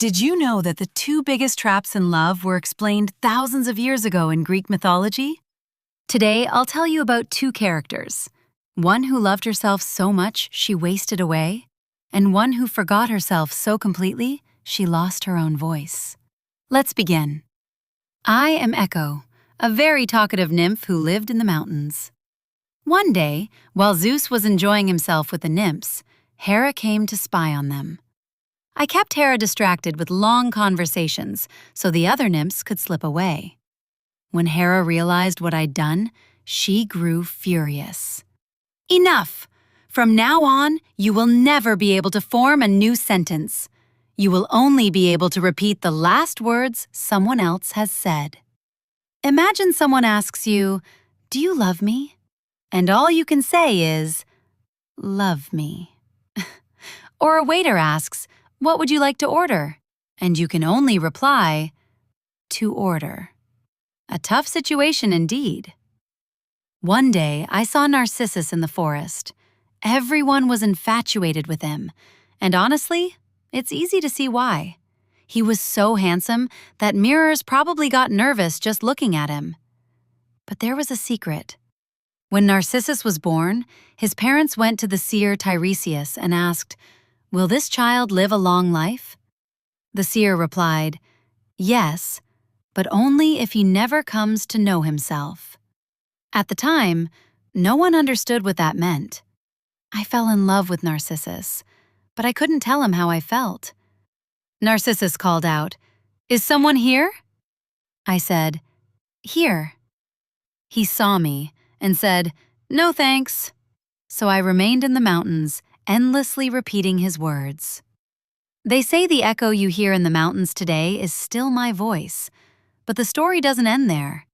Did you know that the two biggest traps in love were explained thousands of years ago in Greek mythology? Today, I'll tell you about two characters. One who loved herself so much she wasted away, and one who forgot herself so completely she lost her own voice. Let's begin. I am Echo, a very talkative nymph who lived in the mountains. One day, while Zeus was enjoying himself with the nymphs, Hera came to spy on them. I kept Hera distracted with long conversations so the other nymphs could slip away. When Hera realized what I'd done, she grew furious. Enough! From now on, you will never be able to form a new sentence. You will only be able to repeat the last words someone else has said. Imagine someone asks you, "Do you love me?" And all you can say is, "Love me." Or a waiter asks, "What would you like to order?" And you can only reply, "To order." A tough situation indeed. One day, I saw Narcissus in the forest. Everyone was infatuated with him, and honestly, it's easy to see why. He was so handsome that mirrors probably got nervous just looking at him. But there was a secret. When Narcissus was born, his parents went to the seer Tiresias and asked, "Will this child live a long life?" The seer replied, "Yes, but only if he never comes to know himself." At the time, no one understood what that meant. I fell in love with Narcissus, but I couldn't tell him how I felt. Narcissus called out, "Is someone here?" I said, "Here." He saw me and said, "No thanks." So I remained in the mountains, endlessly repeating his words. They say the echo you hear in the mountains today is still my voice, but the story doesn't end there.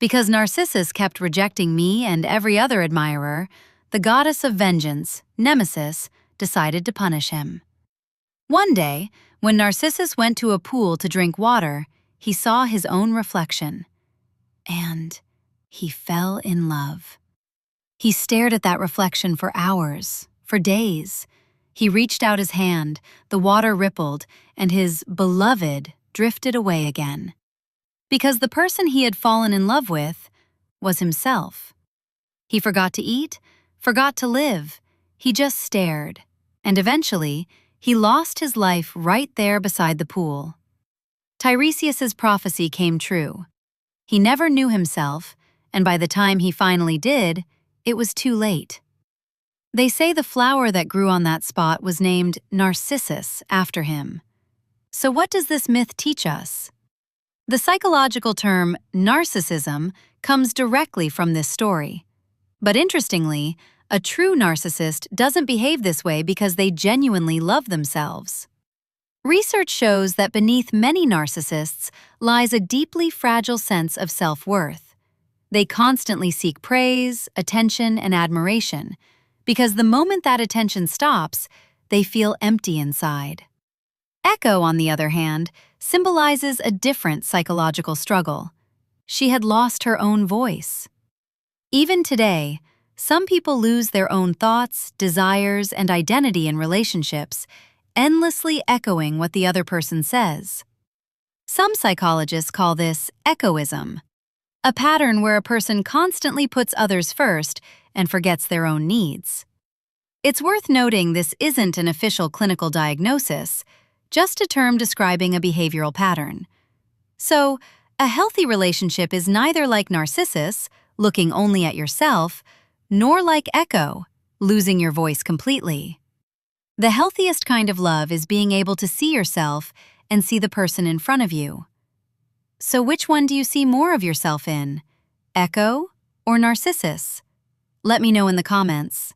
Because Narcissus kept rejecting me and every other admirer, the goddess of vengeance, Nemesis, decided to punish him. One day, when Narcissus went to a pool to drink water, he saw his own reflection. And he fell in love. He stared at that reflection for hours, for days. He reached out his hand, the water rippled, and his beloved drifted away again. Because the person he had fallen in love with was himself. He forgot to eat, forgot to live. He just stared, and eventually, he lost his life right there beside the pool. Tiresias's prophecy came true. He never knew himself, and by the time he finally did, it was too late. They say the flower that grew on that spot was named Narcissus after him. So what does this myth teach us? The psychological term narcissism comes directly from this story. But interestingly, a true narcissist doesn't behave this way because they genuinely love themselves. Research shows that beneath many narcissists lies a deeply fragile sense of self-worth. They constantly seek praise, attention, and admiration, because the moment that attention stops, they feel empty inside. Echo, on the other hand, symbolizes a different psychological struggle. She had lost her own voice. Even today, some people lose their own thoughts, desires, and identity in relationships, endlessly echoing what the other person says. Some psychologists call this echoism, a pattern where a person constantly puts others first and forgets their own needs. It's worth noting this isn't an official clinical diagnosis, just a term describing a behavioral pattern. So, a healthy relationship is neither like Narcissus, looking only at yourself, nor like Echo, losing your voice completely. The healthiest kind of love is being able to see yourself and see the person in front of you. So which one do you see more of yourself in, Echo or Narcissus? Let me know in the comments.